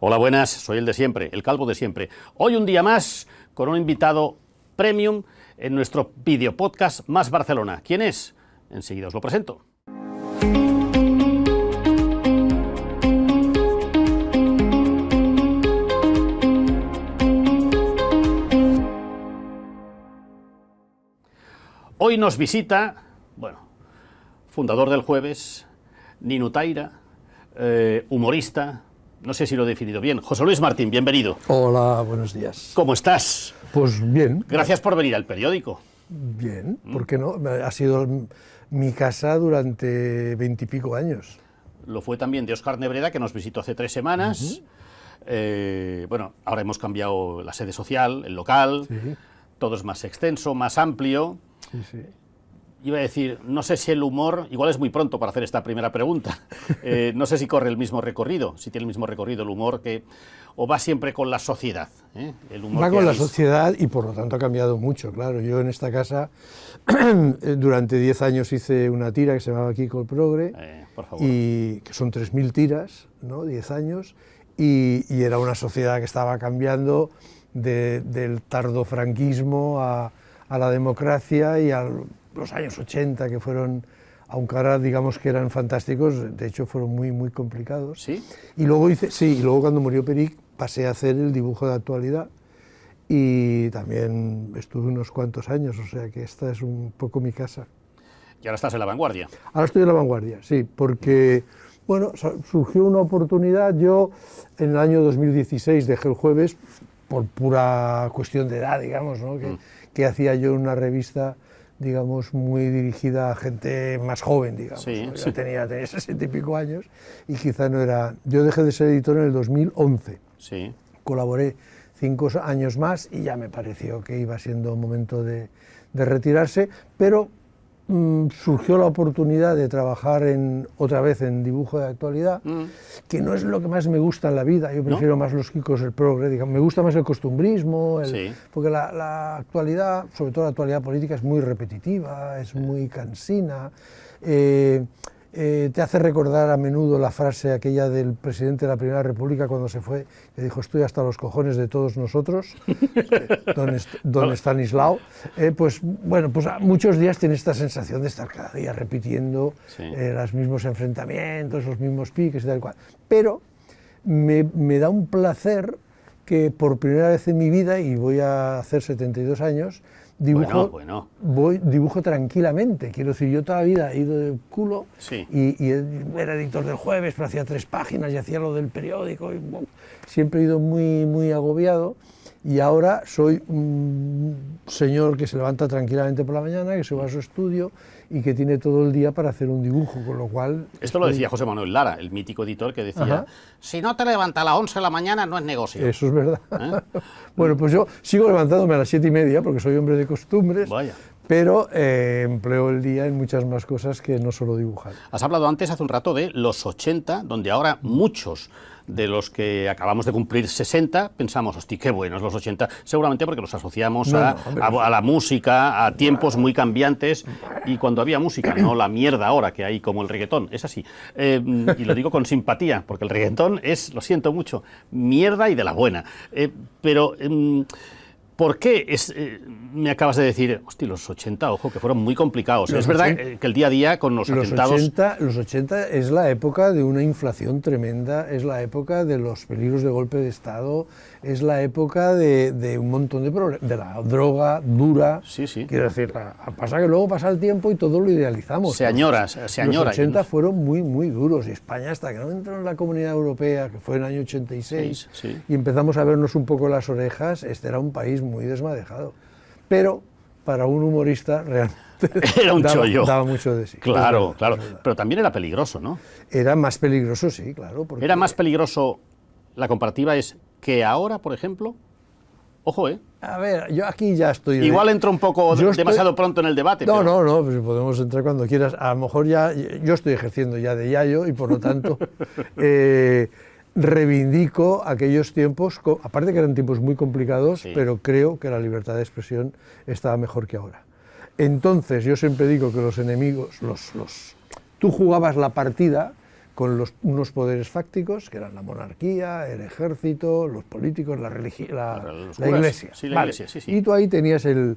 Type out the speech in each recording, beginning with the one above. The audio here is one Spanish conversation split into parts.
Hola, buenas, soy el de siempre, el calvo de siempre. Hoy un día más con un invitado premium en nuestro videopodcast Más Barcelona. ¿Quién es? Enseguida os lo presento. Hoy nos visita, fundador del Jueves, ninutaira, humorista, no sé si lo he definido bien. José Luis Martín, bienvenido. Hola, buenos días. ¿Cómo estás? Pues bien. Gracias por venir al periódico. Bien, ¿por qué no? Ha sido mi casa durante 20 y pico años. Lo fue también de Óscar Nebreda, que nos visitó hace 3 semanas. Ahora hemos cambiado la sede social, el local, sí. Todo es más extenso, más amplio. Sí, sí. Iba a decir, no sé si el humor, igual es muy pronto para hacer esta primera pregunta, no sé si corre el mismo recorrido, si tiene el mismo recorrido el humor o va siempre con la sociedad. El humor va con la sociedad y por lo tanto ha cambiado mucho, claro. Yo en esta casa durante 10 años hice una tira que se llamaba Kiko el Progre, por favor. Y que son 3.000 tiras, ¿no? 10 años, y era una sociedad que estaba cambiando del tardofranquismo a la democracia y a los años 80, que fueron, aunque ahora digamos que eran fantásticos, de hecho fueron muy, muy complicados. ¿Sí? Y luego cuando murió Peric pasé a hacer el dibujo de actualidad y también estuve unos cuantos años, o sea que esta es un poco mi casa. ¿Y ahora estás en La Vanguardia? Ahora estoy en La Vanguardia, sí, porque bueno, surgió una oportunidad. Yo en el año 2016 dejé el Jueves por pura cuestión de edad, digamos, ¿no? Que hacía yo una revista, digamos, muy dirigida a gente más joven, digamos. Sí, ¿no? sí. Yo tenía 60 y pico años y quizá no era... Yo dejé de ser editor en el 2011. Sí. Colaboré 5 años más y ya me pareció que iba siendo momento de retirarse, pero surgió la oportunidad de trabajar otra vez en dibujo de actualidad, que no es lo que más me gusta en la vida. Yo prefiero más los Kikos, el progre, digamos. Me gusta más el costumbrismo, sí. Porque la actualidad, sobre todo la actualidad política, es muy repetitiva, es muy cansina. Te hace recordar a menudo la frase aquella del presidente de la Primera República cuando se fue, que dijo: estoy hasta los cojones de todos nosotros, don Estanislao. Pues muchos días tienes esta sensación de estar cada día repitiendo los mismos enfrentamientos, los mismos piques y tal cual. Pero me da un placer que por primera vez en mi vida, y voy a hacer 72 años, dibujo tranquilamente. Quiero decir, yo toda la vida he ido de culo, sí. y era editor del Jueves, pero hacía 3 páginas y hacía lo del periódico, y siempre he ido muy, muy agobiado, y ahora soy un señor que se levanta tranquilamente por la mañana, que se va a su estudio y que tiene todo el día para hacer un dibujo, con lo cual... Esto lo decía José Manuel Lara, el mítico editor, que decía: si no te levantas a las 11 de la mañana no es negocio. Eso es verdad. Bueno, pues yo sigo levantándome a las 7:30 porque soy hombre de costumbres. Vaya. Pero empleo el día en muchas más cosas que no solo dibujar. Has hablado antes, hace un rato, de los 80, donde ahora muchos de los que acabamos de cumplir 60 pensamos: hostia, qué buenos los 80, seguramente porque los asociamos a la música, a tiempos muy cambiantes, y cuando había música, no la mierda ahora que hay como el reggaetón, es así. Y lo digo con simpatía, porque el reggaetón es, lo siento mucho, mierda y de la buena. ¿Por qué me acabas de decir, hostia, los 80, ojo, que fueron muy complicados? Es verdad que el día a día con los atentados... Los 80 es la época de una inflación tremenda, es la época de los peligros de golpe de Estado, es la época de un montón de problemas, de la droga dura. Sí, sí. Quiero decir, pasa que luego pasa el tiempo y todo lo idealizamos. Se añora. Los 80 fueron muy, muy duros, y España, hasta que no entró en la Comunidad Europea, que fue en el año 86, sí. Y empezamos a vernos un poco las orejas, este era un país muy desmadejado. Pero para un humorista realmente era un chollo. Daba mucho de sí. Claro. Pero también era peligroso, ¿no? Era más peligroso, sí, claro. Era más peligroso, la comparativa es que ahora, por ejemplo, ojo, A ver, yo aquí ya estoy... Igual entro un poco demasiado pronto en el debate. No, pues podemos entrar cuando quieras. A lo mejor ya, yo estoy ejerciendo ya de yayo y por lo tanto reivindico aquellos tiempos, aparte que eran tiempos muy complicados, pero creo que la libertad de expresión estaba mejor que ahora. Entonces, yo siempre digo que los enemigos, tú jugabas la partida con unos poderes fácticos, que eran la monarquía, el ejército, los políticos, la iglesia. Sí, la iglesia, sí. Y tú ahí tenías el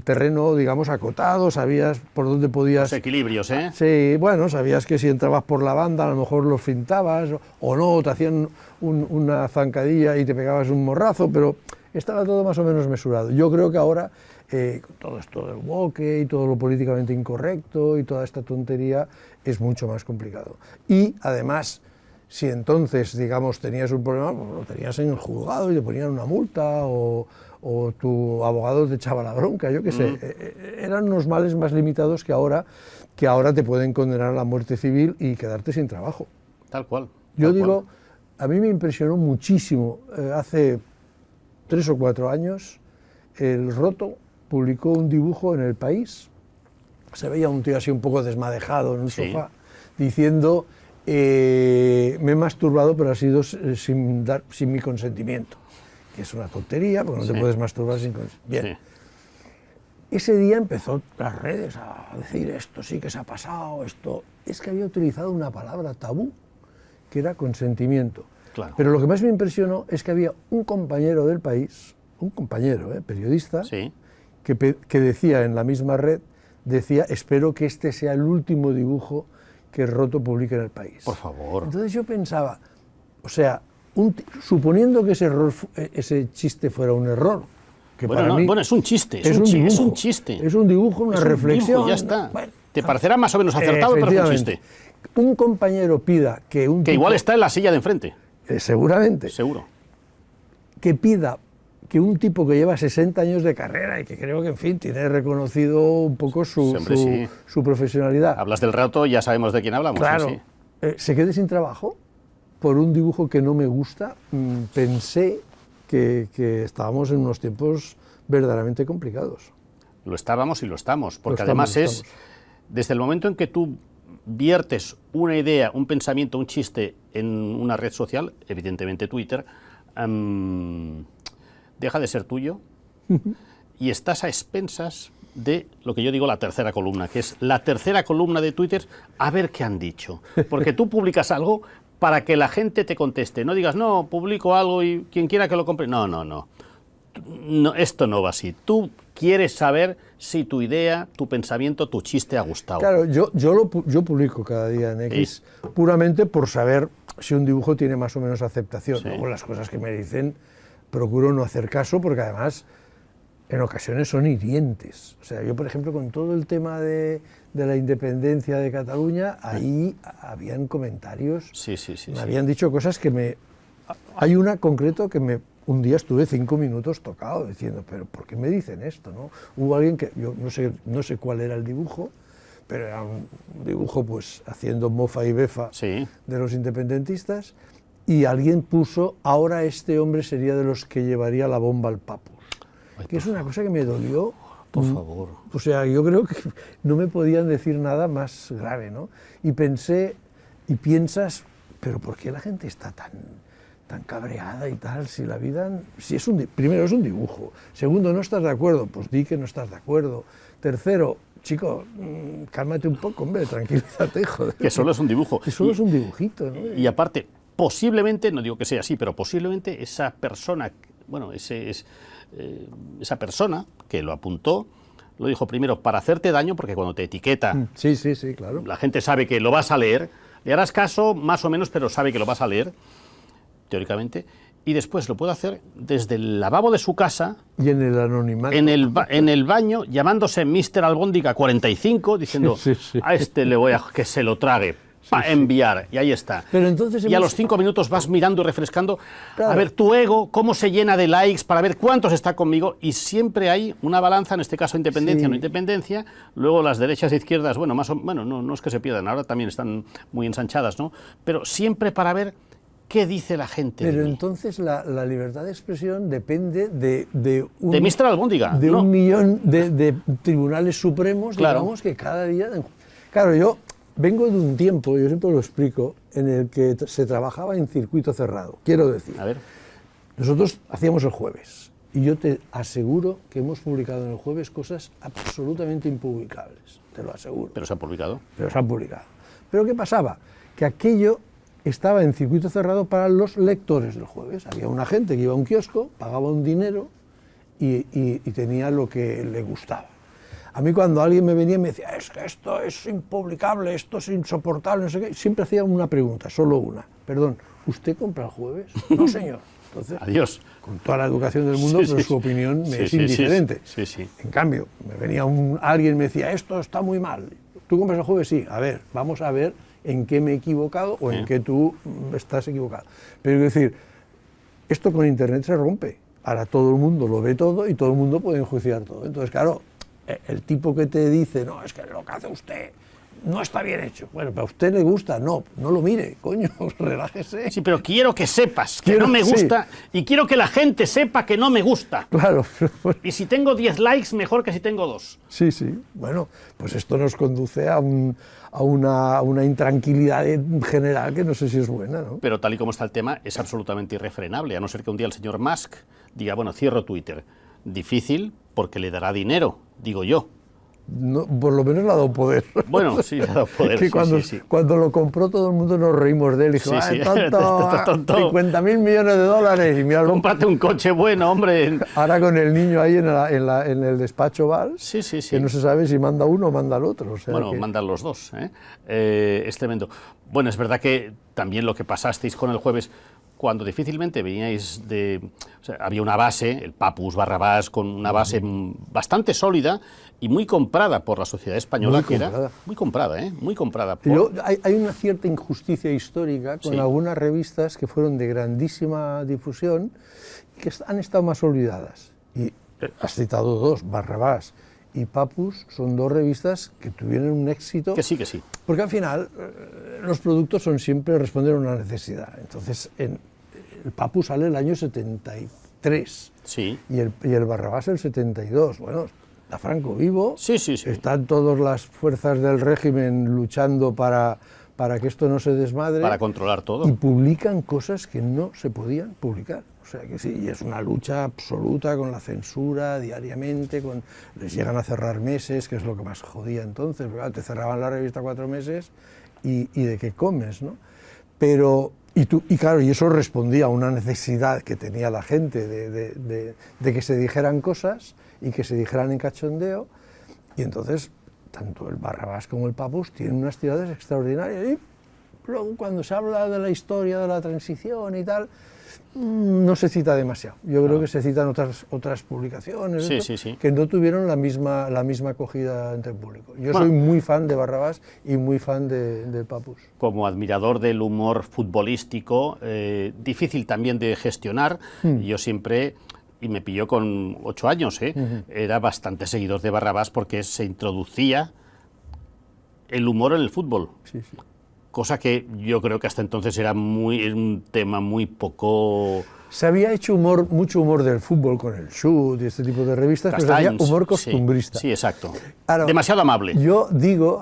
terreno, digamos, acotado, sabías por dónde podías... Los equilibrios, ¿eh? Sí, bueno, sabías que si entrabas por la banda a lo mejor los fintabas, o no, te hacían una zancadilla y te pegabas un morrazo, pero estaba todo más o menos mesurado. Yo creo que ahora, con todo esto del woke y todo lo políticamente incorrecto y toda esta tontería, es mucho más complicado. Y además, si entonces, digamos, tenías un problema, pues lo tenías en el juzgado y te ponían una multa, o tu abogado te echaba la bronca, yo qué sé. Eran unos males más limitados que ahora te pueden condenar a la muerte civil y quedarte sin trabajo. Tal cual. Yo digo, a mí me impresionó muchísimo, hace 3 o 4 años, el Roto publicó un dibujo en El País. Se veía un tío así un poco desmadejado en un sofá, diciendo, me he masturbado, pero ha sido sin mi consentimiento. Que es una tontería, porque no te puedes masturbar sin consentimiento. Bien. Ese día empezó las redes a decir, esto sí que se ha pasado, esto... Es que había utilizado una palabra tabú, que era consentimiento. Claro. Pero lo que más me impresionó es que había un compañero del País, un compañero, periodista, que decía en la misma red, decía, espero que este sea el último dibujo que Roto publique en El País. Por favor. Entonces yo pensaba, o sea, suponiendo que ese chiste fuera un error, que para mí es un chiste, es un chiste. Es un dibujo, una reflexión. Ya está. Bueno, te parecerá más o menos acertado, pero es un chiste. Un compañero pida que un Que igual está en la silla de enfrente. Seguramente. Seguro. Que pida que un tipo que lleva 60 años de carrera y que creo que, en fin, tiene reconocido un poco su profesionalidad. Hablas del Roto, ya sabemos de quién hablamos. Claro. Se quede sin trabajo por un dibujo que no me gusta. Pensé que estábamos en unos tiempos verdaderamente complicados. Lo estábamos y lo estamos, porque además es, desde el momento en que tú viertes una idea, un pensamiento, un chiste en una red social, evidentemente Twitter, deja de ser tuyo y estás a expensas de lo que yo digo la tercera columna, que es la tercera columna de Twitter, a ver qué han dicho. Porque tú publicas algo para que la gente te conteste. No digas, no, publico algo y quien quiera que lo compre. No, esto no va así. Tú quieres saber si tu idea, tu pensamiento, tu chiste ha gustado. Claro, yo publico cada día en X puramente por saber si un dibujo tiene más o menos aceptación. Luego las cosas que me dicen procuro no hacer caso, porque además en ocasiones son hirientes. O sea, yo, por ejemplo, con todo el tema de la independencia de Cataluña, ahí habían comentarios, me habían dicho cosas que Hay una concreto que un día estuve 5 minutos tocado, diciendo, pero ¿por qué me dicen esto? ¿No? Hubo alguien que, yo no sé cuál era el dibujo, pero era un dibujo pues haciendo mofa y befa de los independentistas, y alguien puso, ahora este hombre sería de los que llevaría la bomba al Papus. Que es una cosa que me dolió. Por favor. O sea, yo creo que no me podían decir nada más grave, ¿no? Y pensé, y piensas, pero ¿por qué la gente está tan cabreada y tal? Si la vida, primero es un dibujo. Segundo, no estás de acuerdo, pues di que no estás de acuerdo. Tercero, chico, cálmate un poco, hombre, tranquilízate, joder. Que solo es un dibujo. Que solo es un dibujito, ¿no? Y aparte, posiblemente, no digo que sea así, pero posiblemente esa persona, bueno, esa persona que lo apuntó, lo dijo primero para hacerte daño, porque cuando te etiqueta, sí, claro, la gente sabe que lo vas a leer, le harás caso más o menos, pero sabe que lo vas a leer, teóricamente, y después lo puede hacer desde el lavabo de su casa, y en el anonimato, en el baño, llamándose Mr. Albóndiga 45, diciendo, a este le voy a que se lo trague, para enviar, y ahí está. Pero entonces y a los 5 minutos vas mirando y refrescando, a ver tu ego, cómo se llena de likes, para ver cuántos está conmigo, y siempre hay una balanza, en este caso independencia o no independencia, luego las derechas e izquierdas, bueno, no es que se pierdan, ahora también están muy ensanchadas, ¿no? Pero siempre para ver qué dice la gente. Pero entonces la libertad de expresión depende de Mr. Albóndiga. De un millón de tribunales supremos, digamos, que cada día... Claro, yo vengo de un tiempo, yo siempre lo explico, en el que se trabajaba en circuito cerrado. Quiero decir, a ver, nosotros hacíamos el jueves, y yo te aseguro que hemos publicado en el jueves cosas absolutamente impublicables, te lo aseguro. Pero se han publicado. Pero se han publicado. Pero ¿qué pasaba? que aquello estaba en circuito cerrado para los lectores del Jueves. Había una gente que iba a un kiosco, pagaba un dinero y tenía lo que le gustaba. A mí cuando alguien me venía y me decía, es que esto es impublicable, esto es insoportable, no sé qué, siempre hacía una pregunta, solo una. Perdón, ¿usted compra el Jueves? No, señor. Entonces, adiós. Con toda la educación del mundo, pero su opinión me es indiferente. En cambio, me venía alguien y me decía, esto está muy mal. ¿Tú compras el Jueves? Sí. A ver, vamos a ver en qué me he equivocado o en qué tú estás equivocado. Pero es decir, esto con Internet se rompe. Ahora todo el mundo lo ve todo y todo el mundo puede enjuiciar todo. Entonces, claro, el tipo que te dice, no, es que lo que hace usted no está bien hecho. Bueno, pero a usted le gusta, no lo mire, coño, relájese. Sí, pero quiero que sepas que no me gusta y quiero que la gente sepa que no me gusta. Claro. Y si tengo 10 likes, mejor que si tengo 2. Sí. Bueno, pues esto nos conduce a una intranquilidad general que no sé si es buena, ¿no? Pero tal y como está el tema, es absolutamente irrefrenable, a no ser que un día el señor Musk diga, bueno, cierro Twitter. Difícil, porque le dará dinero, digo yo. No, por lo menos le ha dado poder. Bueno, sí, le ha dado poder. Que cuando lo compró todo el mundo nos reímos de él. Dijo, tonto, 50.000 millones de dólares. Y mira, cómprate un coche bueno, hombre. Ahora con el niño ahí en el despacho Val, que no se sabe si manda uno o manda al otro. O sea bueno, mandan los dos. Es tremendo. Bueno, es verdad que también lo que pasasteis con el Jueves, cuando difícilmente veníais o sea, había una base, el Papus Barrabás, con una base bastante sólida y muy comprada por la sociedad española, muy comprada. Hay una cierta injusticia histórica con algunas revistas que fueron de grandísima difusión y que han estado más olvidadas. Y has citado dos, Barrabás y Papus, son dos revistas que tuvieron un éxito. Que sí. Porque al final los productos son siempre responder a una necesidad. Entonces, el Papus sale el año 73 y el Barrabás el 72. Bueno, está Franco vivo, están todas las fuerzas del régimen luchando para que esto no se desmadre. Para controlar todo. Y publican cosas que no se podían publicar. O sea, que sí, y es una lucha absoluta con la censura diariamente, les llegan a cerrar meses, que es lo que más jodía entonces, porque te cerraban la revista 4 meses y de qué comes, ¿no? Pero, y claro, y eso respondía a una necesidad que tenía la gente de que se dijeran cosas y que se dijeran en cachondeo, y entonces tanto el Barrabás como el Papus tienen unas tiradas extraordinarias, y luego cuando se habla de la historia de la transición y tal, no se cita demasiado. Yo creo que se citan otras publicaciones que no tuvieron la misma acogida entre el público. Yo soy muy fan de Barrabás y muy fan del Papus. Como admirador del humor futbolístico, difícil también de gestionar, yo siempre, y me pilló con 8 años, era bastante seguidor de Barrabás porque se introducía el humor en el fútbol. Cosa que yo creo que hasta entonces era un tema muy poco... Se había hecho mucho humor del fútbol con el Shoot y este tipo de revistas, pero había humor costumbrista. Sí, exacto. Ahora, demasiado amable. Yo digo,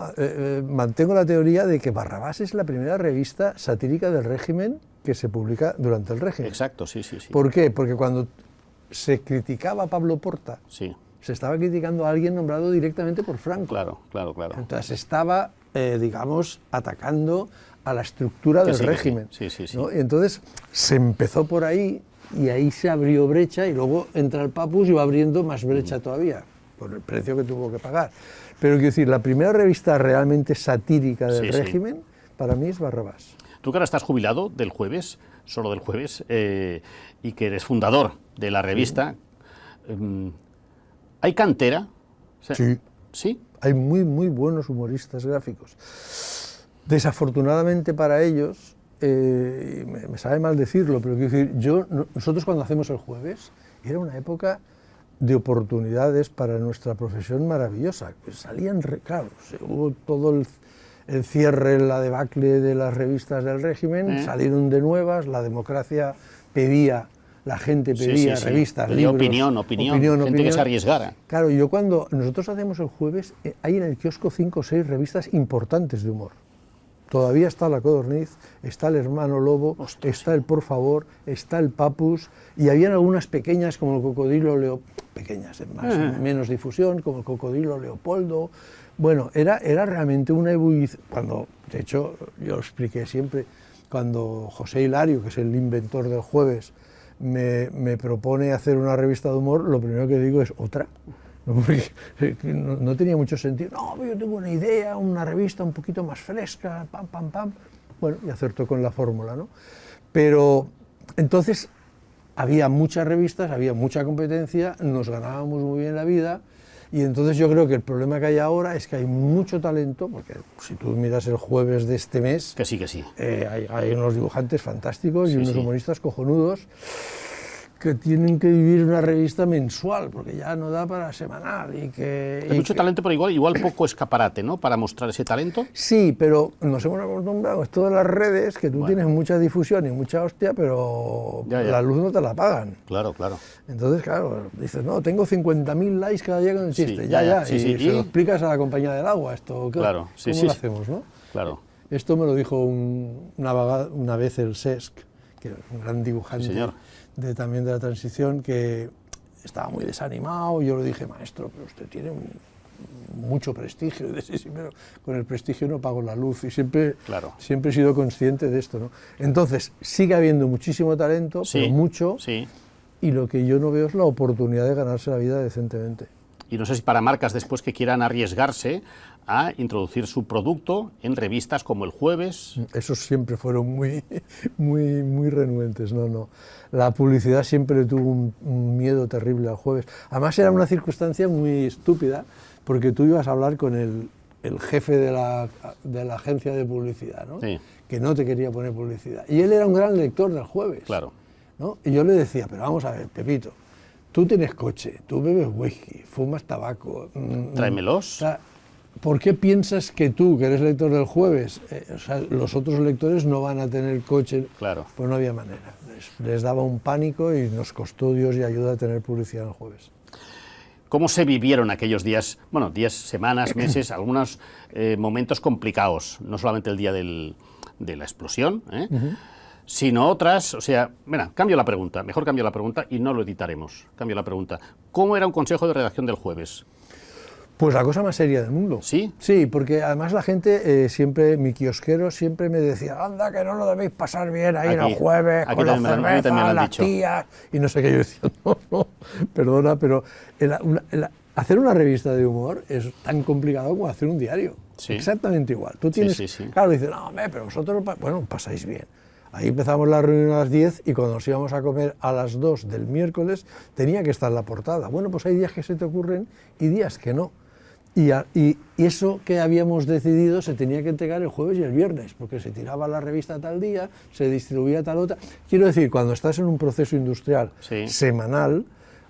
mantengo la teoría de que Barrabás es la primera revista satírica del régimen que se publica durante el régimen. Exacto, sí. ¿Por qué? Porque cuando se criticaba a Pablo Porta, se estaba criticando a alguien nombrado directamente por Franco. Claro. Entonces estaba, digamos, atacando a la estructura del régimen. ¿no? Y entonces se empezó por ahí y ahí se abrió brecha y luego entra el Papus y va abriendo más brecha todavía, por el precio que tuvo que pagar. Pero quiero decir, la primera revista realmente satírica del régimen, para mí es Barrabás. Tú que ahora estás jubilado del Jueves, solo del Jueves, y que eres fundador de la revista, ¿hay cantera? ¿Sí? Hay muy buenos humoristas gráficos. Desafortunadamente para ellos, me sabe mal decirlo, pero quiero decir, nosotros cuando hacemos el Jueves, era una época de oportunidades para nuestra profesión maravillosa. Pues salían, claro, hubo todo el cierre, la debacle de las revistas del régimen, salieron de nuevas, la democracia pedía... La gente pedía revistas, libros... Opinión, gente que se arriesgara. Claro, cuando nosotros hacemos el Jueves, hay en el kiosco 5 o 6 revistas importantes de humor. Todavía está La Codorniz, está El Hermano Lobo, está el Por Favor, está el Papus, y habían algunas pequeñas como el Cocodrilo Leopoldo, pequeñas, menos difusión, como el Cocodrilo Leopoldo. Bueno, era realmente una ebullición. Cuando De hecho, yo lo expliqué siempre, cuando José Hilario, que es el inventor del Jueves, me propone hacer una revista de humor, lo primero que digo es otra. Porque no tenía mucho sentido. No, yo tengo una idea, una revista un poquito más fresca, pam, pam, pam. Bueno, y acertó con la fórmula, ¿no? Pero entonces había muchas revistas, había mucha competencia, nos ganábamos muy bien la vida, y entonces yo creo que el problema que hay ahora es que hay mucho talento, porque si tú miras el Jueves de este mes... Que sí, que sí. Hay unos dibujantes fantásticos y Sí, unos sí. humoristas cojonudos, que tienen que vivir una revista mensual, porque ya no da para semanal. Hay mucho talento, pero igual poco escaparate, ¿no? Para mostrar ese talento. Sí, pero nos hemos acostumbrado a todas las redes, que tú tienes mucha difusión y mucha hostia, pero Ya. la luz no te la pagan. Claro, claro. Entonces, claro, dices, no, tengo 50.000 likes cada día con el chiste. Sí, ya. sí, y sí. se lo explicas a la compañía del agua, esto, Claro, sí, ¿cómo sí, lo sí. hacemos, no? Claro. Esto me lo dijo una vez el Cesc, que es un gran dibujante Sí, señor. también de la transición, que estaba muy desanimado. Yo le dije, maestro, pero usted tiene mucho prestigio. Y dice, sí, pero con el prestigio no pago la luz. Y siempre he sido consciente de esto, ¿no? Entonces, sigue habiendo muchísimo talento, pero mucho, y lo que yo no veo es la oportunidad de ganarse la vida decentemente. Y no sé si para marcas después que quieran arriesgarse a introducir su producto en revistas como El Jueves. Esos siempre fueron muy renuentes, no. La publicidad siempre tuvo un miedo terrible al Jueves. Además era una circunstancia muy estúpida, porque tú ibas a hablar con el jefe de la agencia de publicidad, ¿no? Sí. Que no te quería poner publicidad. Y él era un gran lector del Jueves. Claro. ¿No? Y yo le decía, pero vamos a ver, Pepito, tú tienes coche, tú bebes whisky, fumas tabaco. Tráemelos. O sea, ¿por qué piensas que tú, que eres lector del Jueves, o sea, los otros lectores no van a tener coche? Claro. Pues no había manera. Les daba un pánico y nos costó Dios y ayuda a tener publicidad en el Jueves. ¿Cómo se vivieron aquellos días, bueno, días, semanas, meses, algunos momentos complicados? No solamente el día de la explosión, sino otras, o sea, mira, cambio la pregunta y no lo editaremos. Cambio la pregunta. ¿Cómo era un consejo de redacción del Jueves? Pues la cosa más seria del mundo. ¿Sí? Sí, porque además la gente mi kiosquero siempre me decía, anda, que no lo debéis pasar bien ahí en el Jueves, con la cerveza, las tías, y no sé qué. Yo decía, no, perdona, pero hacer una revista de humor es tan complicado como hacer un diario. Sí. Exactamente igual. Tú tienes, claro, dices, no, pero vosotros, bueno, pasáis bien. Ahí empezamos la reunión a las 10 y cuando nos íbamos a comer a las 2 del miércoles tenía que estar la portada. Bueno, pues hay días que se te ocurren y días que no. Y eso que habíamos decidido se tenía que entregar el jueves y el viernes, porque se tiraba la revista tal día, se distribuía tal otra. Quiero decir, cuando estás en un proceso industrial semanal,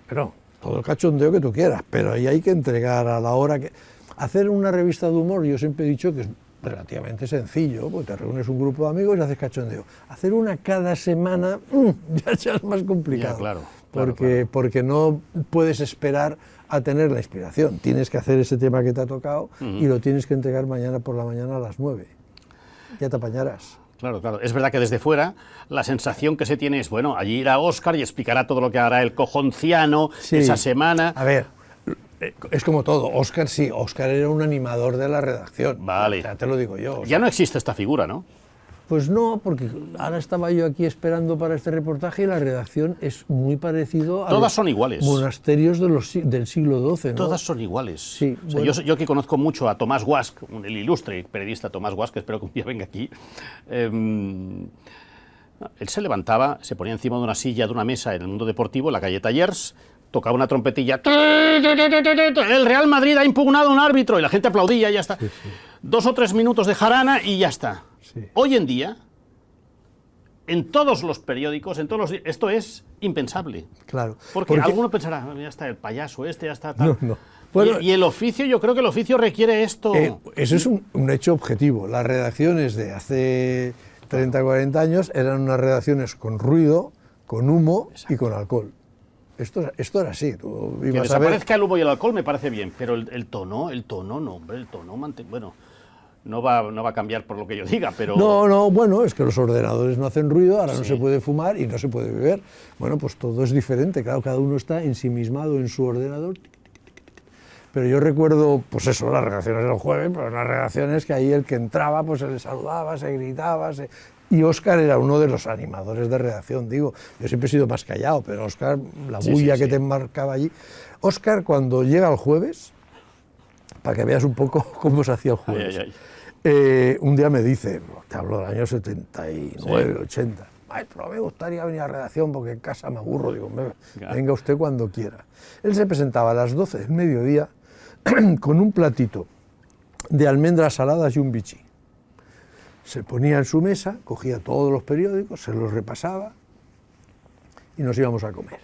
pero todo el cachondeo que tú quieras, pero ahí hay que entregar a la hora que... Hacer una revista de humor, yo siempre he dicho que es relativamente sencillo, porque te reúnes un grupo de amigos y haces cachondeo. Hacer una cada semana ya es más complicado, ya, claro, porque no puedes esperar a tener la inspiración. Tienes que hacer ese tema que te ha tocado y lo tienes que entregar mañana por la mañana a las 9. Ya te apañarás. Claro, claro. Es verdad que desde fuera la sensación que se tiene es, bueno, allí irá Óscar y explicará todo lo que hará el cojonciano esa semana. A ver, es como todo. Óscar sí, Óscar era un animador de la redacción. Vale. Ya te lo digo yo. Ya no existe esta figura, ¿no? Pues no, porque ahora estaba yo aquí esperando para este reportaje y la redacción es muy parecido a todas son iguales. Monasterios del siglo XII, ¿no? Todas son iguales. Sí, o sea, bueno. yo que conozco mucho a Tomás Guasch, el ilustre periodista Tomás Guasch, que espero que un día venga aquí, él se levantaba, se ponía encima de una silla, de una mesa en el mundo deportivo, en la calle Tallers, tocaba una trompetilla, el Real Madrid ha impugnado a un árbitro, y la gente aplaudía y ya está. Sí, sí. 2 o 3 minutos de jarana y ya está. Sí. Hoy en día, en todos los periódicos, esto es impensable. Claro. Porque alguno pensará, ya está el payaso ya está tal. No. Bueno, y el oficio, yo creo que el oficio requiere esto. Eso es un hecho objetivo. Las redacciones de hace 30, 40 años eran unas redacciones con ruido, con humo y con alcohol. Esto era así. Tú que desaparezca el humo y el alcohol me parece bien, pero el tono no, hombre, el tono bueno. No va a cambiar por lo que yo diga, pero... No, bueno, es que los ordenadores no hacen ruido, ahora no se puede fumar y no se puede beber. Bueno, pues todo es diferente, claro, cada uno está ensimismado en su ordenador. Pero yo recuerdo, pues eso, las redacciones del jueves, pero las redacciones que ahí el que entraba, pues se le saludaba, se gritaba, y Óscar era uno de los animadores de redacción, digo. Yo siempre he sido más callado, pero Óscar, la bulla que te enmarcaba allí. Óscar, cuando llega el jueves, para que veas un poco cómo se hacía el jueves, un día me dice, te hablo del año 79, 80, maestro, me gustaría venir a redacción porque en casa me aburro. Digo, venga usted cuando quiera. Él se presentaba a las 12 del mediodía con un platito de almendras saladas y un bichí. Se ponía en su mesa, cogía todos los periódicos, se los repasaba y nos íbamos a comer.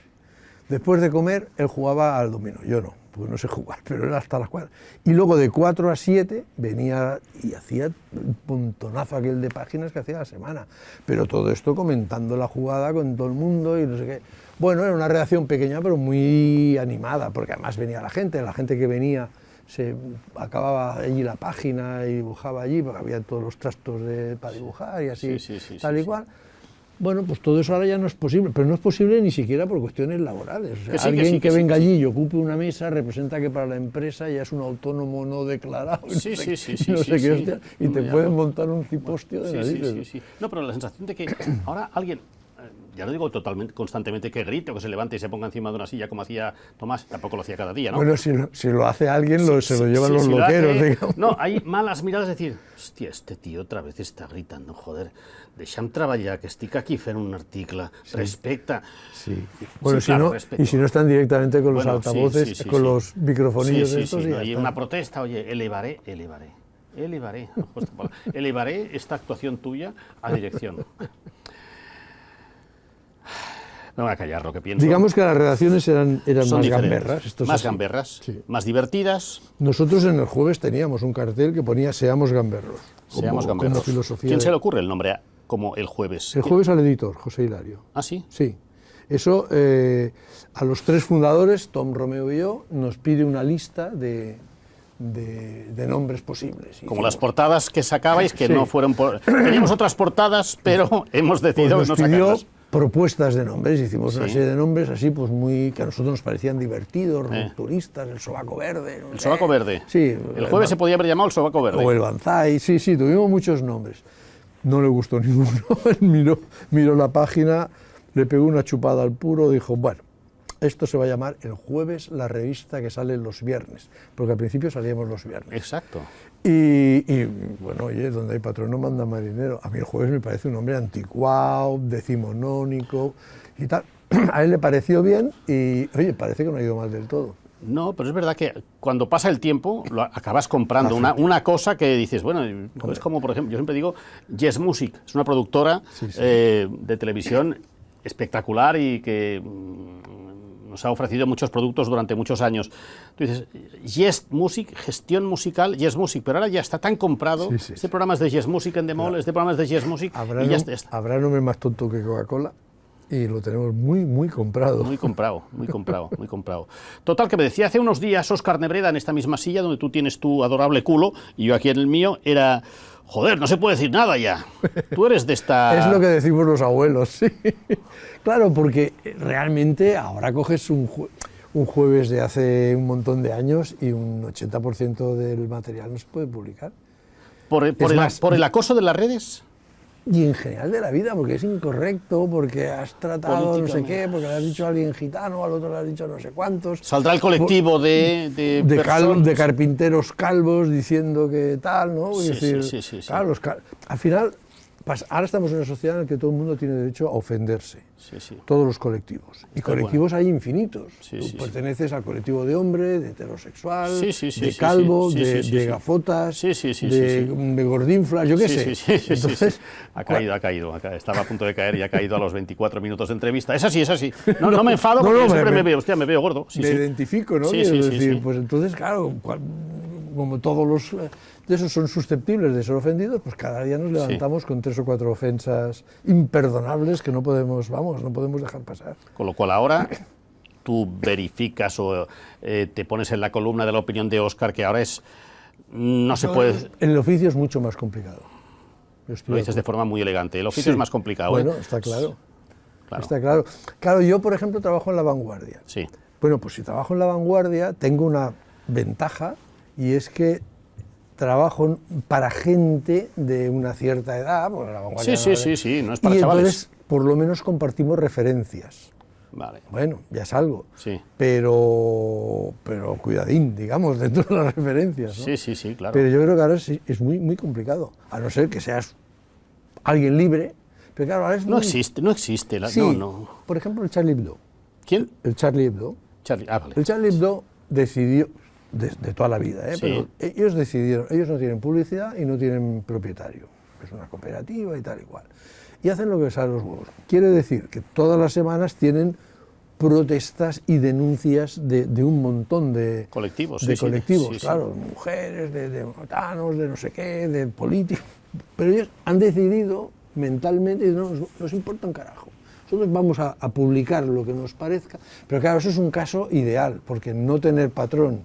Después de comer, él jugaba al dominó, yo no, porque no sé jugar, pero era hasta las 4. Y luego de 4 a 7 venía y hacía un montonazo aquel de páginas que hacía la semana. Pero todo esto comentando la jugada con todo el mundo y no sé qué. Bueno, era una redacción pequeña, pero muy animada, porque además venía la gente que venía se acababa allí la página y dibujaba allí, porque había todos los trastos para dibujar y así, tal y cual. Bueno, pues todo eso ahora ya no es posible, pero no es posible ni siquiera por cuestiones laborales. O sea, alguien que venga allí y ocupe una mesa representa que para la empresa ya es un autónomo no declarado, y te pueden montar un cipostio de narices. No, pero la sensación de que ahora alguien, ya no digo totalmente, constantemente que grite o que se levante y se ponga encima de una silla como hacía Tomás, tampoco lo hacía cada día, ¿no? Bueno, si lo hace alguien, se lo llevan los loqueros, digamos. No, hay malas miradas, es decir, hòstia, este tío otra vez está gritando, joder, deixa'm treballar, que estic aquí fent un article, respecta. Sí. Bueno, claro, y si no están directamente con los altavoces, con los microfonillos estos. Y una protesta, oye, elevaré esta actuación tuya a dirección. Me voy a callar lo que pienso. Digamos que las redacciones eran más gamberras. Más gamberras, más divertidas. Nosotros en el jueves teníamos un cartel que ponía Seamos gamberros. Seamos gamberros. Como filosofía. ¿Quién se le ocurre el nombre como el jueves? El jueves al editor, José Hilario. ¿Ah, sí? Sí. Eso, a los 3 fundadores, Tom, Romeo y yo, nos pide una lista de nombres posibles. Como las portadas que sacabais, que no fueron... Teníamos otras portadas, pero hemos decidido pues no sacarlas. Propuestas de nombres, hicimos una serie de nombres así, pues que a nosotros nos parecían divertidos, rupturistas, el sobaco verde. ¿El sobaco verde? Sí. El jueves se podía haber llamado el sobaco verde. O el banzai, sí, tuvimos muchos nombres. No le gustó ninguno, miró la página, le pegó una chupada al puro, dijo, bueno, esto se va a llamar El Jueves, la revista que sale los viernes, porque al principio salíamos los viernes. Exacto. Y bueno, oye, donde hay patrón no manda marinero. A mí El Jueves me parece un nombre anticuado, decimonónico y tal. A él le pareció bien y, oye, parece que no ha ido mal del todo. No, pero es verdad que cuando pasa el tiempo acabas comprando una cosa que dices, bueno, es como, por ejemplo, yo siempre digo, Yes Music, es una productora de televisión espectacular y que nos ha ofrecido muchos productos durante muchos años. Tú dices, Yes Music, gestión musical, Yes Music, pero ahora ya está tan comprado, este programa es de Yes Music en Demol, este programa es de Yes Music, y ya está. Habrá nombre más tonto que Coca-Cola. Y lo tenemos muy comprado. Muy comprado. Total, que me decía hace unos días Óscar Nebreda en esta misma silla, donde tú tienes tu adorable culo, y yo aquí en el mío, era... Joder, no se puede decir nada ya. Tú eres de esta... Es lo que decimos los abuelos, sí. Claro, porque realmente ahora coges un jueves de hace un montón de años y un 80% del material no se puede publicar. ¿Por el acoso de las redes? Y en general de la vida, porque es incorrecto, porque has tratado no sé qué, porque le has dicho a alguien gitano, al otro le has dicho no sé cuántos. Saldrá el colectivo de carpinteros calvos diciendo que tal, ¿no? Sí, claro, al final, ahora estamos en una sociedad en la que todo el mundo tiene derecho a ofenderse. Todos los colectivos. Y colectivos hay infinitos. Tú perteneces al colectivo de hombre, de heterosexual, de calvo, de gafotas, de gordinflas, yo qué sé. Entonces, ha caído. Estaba a punto de caer y ha caído a los 24 minutos de entrevista. Es así. No me enfado porque siempre me veo gordo. Me identifico, ¿no? Pues entonces, claro, como todos los de esos son susceptibles de ser ofendidos, pues cada día nos levantamos con 3 o 4 ofensas imperdonables que no podemos dejar pasar. Con lo cual ahora tú verificas o te pones en la columna de la opinión de Óscar, que ahora no se puede... El oficio es mucho más complicado. Lo dices de forma muy elegante, el oficio es más complicado. Bueno, está claro. Está claro. Claro, yo por ejemplo trabajo en La Vanguardia. Sí. Bueno, pues si trabajo en La Vanguardia tengo una ventaja, y es que trabajo para gente de una cierta edad, pues La Vanguardia sí, no es para y chavales. Entonces, por lo menos compartimos referencias. Vale. Bueno, ya es algo, Sí. pero cuidadín, digamos, dentro de las referencias, ¿no? Sí, claro. Pero yo creo que ahora es muy complicado, a no ser que seas alguien libre, pero claro, ahora es No existe. Sí, No. por ejemplo, el Charlie Hebdo. ¿Quién? El Charlie Hebdo. Charlie. Ah, vale. El Charlie Hebdo decidió, de toda la vida, Sí. pero ellos decidieron, ellos no tienen publicidad y no tienen propietario, es una cooperativa y tal y cual. Y hacen lo que les sale los huevos. Quiere decir que todas las semanas tienen protestas y denuncias de un montón de colectivos, claro, de mujeres, de motanos, de no sé qué, de políticos, pero ellos han decidido mentalmente, no nos importa un carajo. Nosotros vamos a publicar lo que nos parezca, pero claro, eso es un caso ideal, porque no tener patrón,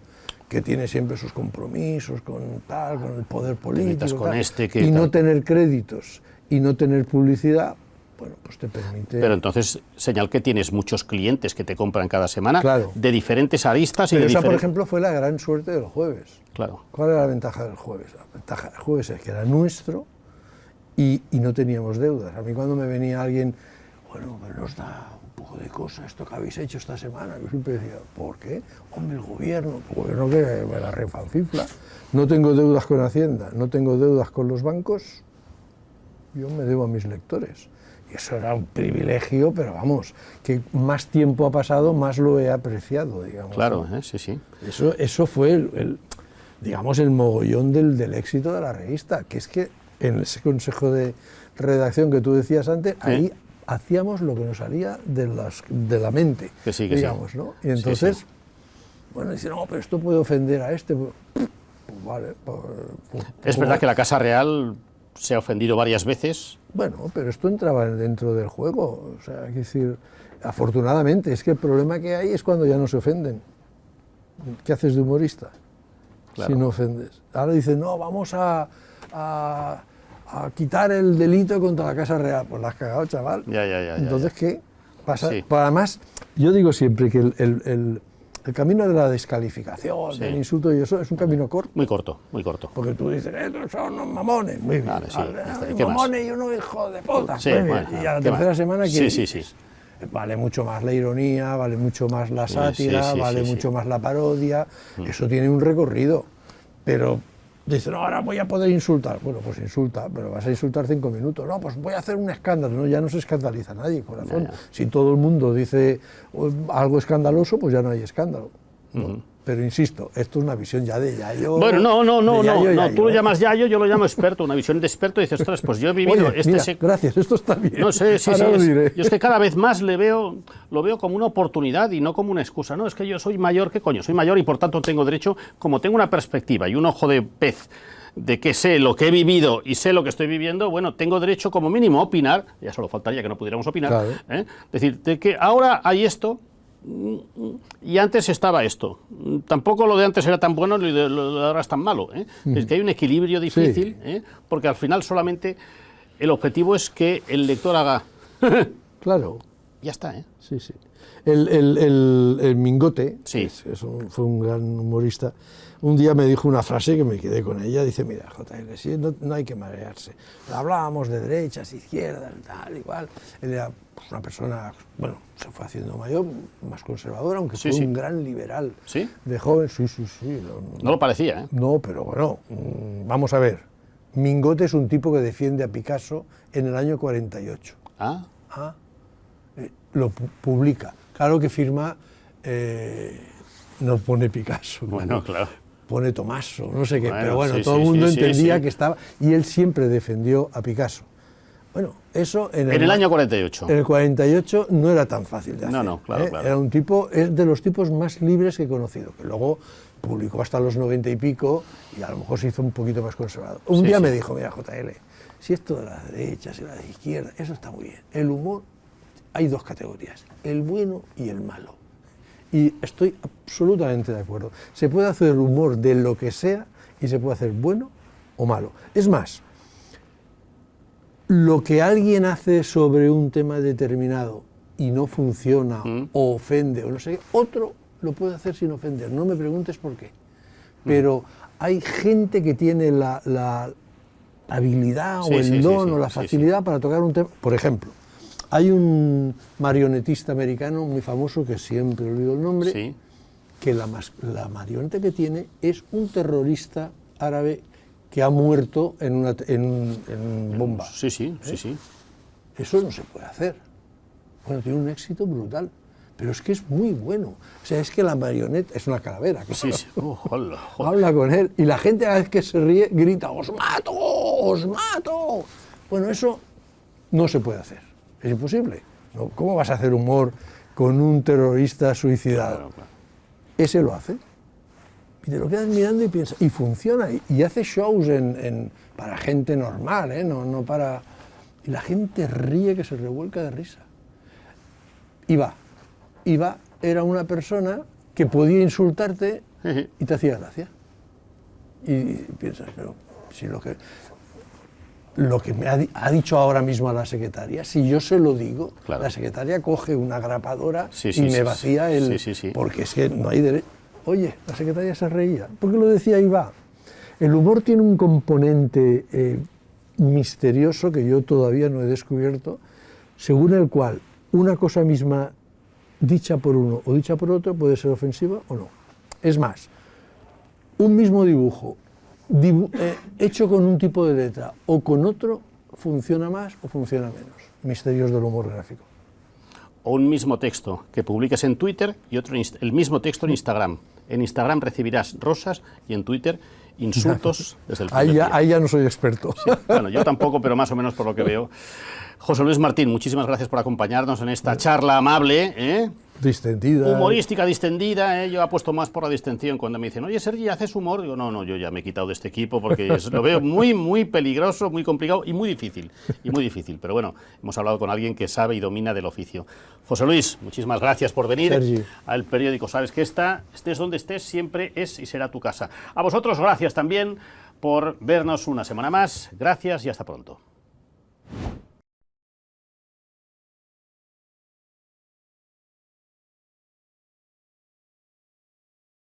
que tiene siempre sus compromisos con el poder político, con y no tener créditos y no tener publicidad, bueno, pues te permite... Pero entonces, señal que tienes muchos clientes que te compran cada semana, claro, de diferentes aristas. Pero y de esa, por ejemplo, fue la gran suerte del jueves. Claro. ¿Cuál era la ventaja del jueves? La ventaja del jueves es que era nuestro y no teníamos deudas. A mí cuando me venía alguien, bueno, pero nos da un poco de cosa esto que habéis hecho esta semana, yo siempre decía, ¿por qué? Hombre, el gobierno que me la refanfifla. No tengo deudas con Hacienda, no tengo deudas con los bancos, yo me debo a mis lectores. Y eso era un privilegio, pero vamos, que más tiempo ha pasado, más lo he apreciado, digamos. Claro, ¿no? sí. Eso fue digamos, el mogollón del éxito de la revista, que es que en ese consejo de redacción que tú decías antes, ahí hacíamos lo que nos salía de la mente, que digamos, ¿no? Y entonces, bueno, dicen, no, pero esto puede ofender a este. Pues vale. Es verdad que la Casa Real se ha ofendido varias veces. Bueno, pero esto entraba dentro del juego, o sea, hay que decir, afortunadamente, es que el problema que hay es cuando ya no se ofenden. ¿Qué haces de humorista? Claro. Si no ofendes. Ahora dicen, no, vamos a quitar el delito contra la Casa Real. Pues la has cagado, chaval. Ya. Entonces, ¿qué pasa? Sí. Pues además, yo digo siempre que el camino de la descalificación, del insulto y eso, es un camino corto. Muy corto. Porque tú dices, estos son unos mamones. Muy bien. Vale, mamones y uno hijo de puta. Sí, bueno, y a la tercera semana, ¿qué sí. Vale mucho más la ironía, vale mucho más la sátira, vale mucho más la parodia. Eso tiene un recorrido. Pero dice, no, ahora voy a poder insultar. Bueno, pues insulta, pero vas a insultar 5 minutos. No, pues voy a hacer un escándalo. No, ya no se escandaliza nadie, corazón. Ya. Si todo el mundo dice algo escandaloso, pues ya no hay escándalo. ¿No? Pero insisto, esto es una visión ya de Yayo. Bueno, no, tú lo llamas Yayo, yo lo llamo experto, una visión de experto, y dices, ostras, pues yo he vivido... Oye, mira, gracias, esto está bien. No sé, sí. Yo es que cada vez más lo veo como una oportunidad y no como una excusa. No, es que yo soy mayor, ¿qué coño? Soy mayor y por tanto tengo derecho, como tengo una perspectiva y un ojo de pez de que sé lo que he vivido y sé lo que estoy viviendo, bueno, tengo derecho como mínimo a opinar, ya solo faltaría que no pudiéramos opinar, claro. Decir, de que ahora hay esto, y antes estaba esto. Tampoco lo de antes era tan bueno y lo de ahora es tan malo. Es que hay un equilibrio difícil, porque al final solamente el objetivo es que el lector haga... Claro. Ya está, Sí. El Mingote, sí. Fue un gran humorista, un día me dijo una frase que me quedé con ella, dice, mira, JL, si no hay que marearse. Hablábamos de derechas, izquierdas, tal, igual. Él era una persona, bueno, se fue haciendo mayor, más conservadora, aunque fue un gran liberal. ¿Sí? De joven, sí. No lo parecía, No, pero bueno, vamos a ver. Mingote es un tipo que defiende a Picasso en el año 48. Lo publica. Claro que firma, no pone Picasso. Bueno, claro. Pone Tommaso, no sé qué, pero bueno, todo el mundo entendía que estaba... Y él siempre defendió a Picasso. Bueno, eso... En el año 48. En el 48 no era tan fácil de hacer. No, claro. Era un tipo, es de los tipos más libres que he conocido, que luego publicó hasta los 90 y pico y a lo mejor se hizo un poquito más conservador. Un día me dijo, mira, JL, si esto de las derechas y la de izquierda, eso está muy bien. El humor, hay 2 categorías, el bueno y el malo. Y estoy absolutamente de acuerdo. Se puede hacer humor de lo que sea y se puede hacer bueno o malo. Es más, lo que alguien hace sobre un tema determinado y no funciona o ofende o no sé qué, otro lo puede hacer sin ofender. No me preguntes por qué. pero hay gente que tiene la habilidad o el don o la facilidad para tocar un tema. Por ejemplo, hay un marionetista americano muy famoso, que siempre olvido el nombre, que la marioneta que tiene es un terrorista árabe que ha muerto en bomba. Sí. Eso no se puede hacer. Bueno, tiene un éxito brutal, pero es que es muy bueno. O sea, es que la marioneta es una calavera. Claro. Habla con él y la gente a la vez que se ríe grita, ¡os mato! ¡Os mato! Bueno, eso no se puede hacer. Es imposible. ¿No? ¿Cómo vas a hacer humor con un terrorista suicidado? Claro. Ese lo hace. Y te lo quedas mirando y piensas, y funciona, y hace shows para gente normal, no para... Y la gente ríe que se revuelca de risa. Iba era una persona que podía insultarte y te hacía gracia. Y piensas, pero si lo que me ha dicho ahora mismo a la secretaria, si yo se lo digo, claro, la secretaria coge una grapadora y me vacía el... Porque es que no hay derecho... Oye, la secretaria se reía. ¿Por qué lo decía Iba? El humor tiene un componente misterioso que yo todavía no he descubierto, según el cual una cosa misma dicha por uno o dicha por otro puede ser ofensiva o no. Es más, un mismo dibujo hecho con un tipo de letra o con otro funciona más o funciona menos. Misterios del humor gráfico. O un mismo texto que publiques en Twitter y el mismo texto en Instagram. En Instagram recibirás rosas y en Twitter insultos desde el primer día. Ahí ya no soy experto. Sí, bueno, yo tampoco, pero más o menos por lo que veo. José Luis Martín, muchísimas gracias por acompañarnos en esta charla amable, distendida. Humorística, distendida. Yo apuesto más por la distensión cuando me dicen, oye, Sergi, ¿haces humor? Digo, no, yo ya me he quitado de este equipo porque lo veo muy peligroso, muy complicado y muy difícil. Pero bueno, hemos hablado con alguien que sabe y domina del oficio. José Luis, muchísimas gracias por venir Sergi. al periódico. Sabes que estés donde estés, siempre es y será tu casa. A vosotros, gracias también por vernos una semana más. Gracias y hasta pronto.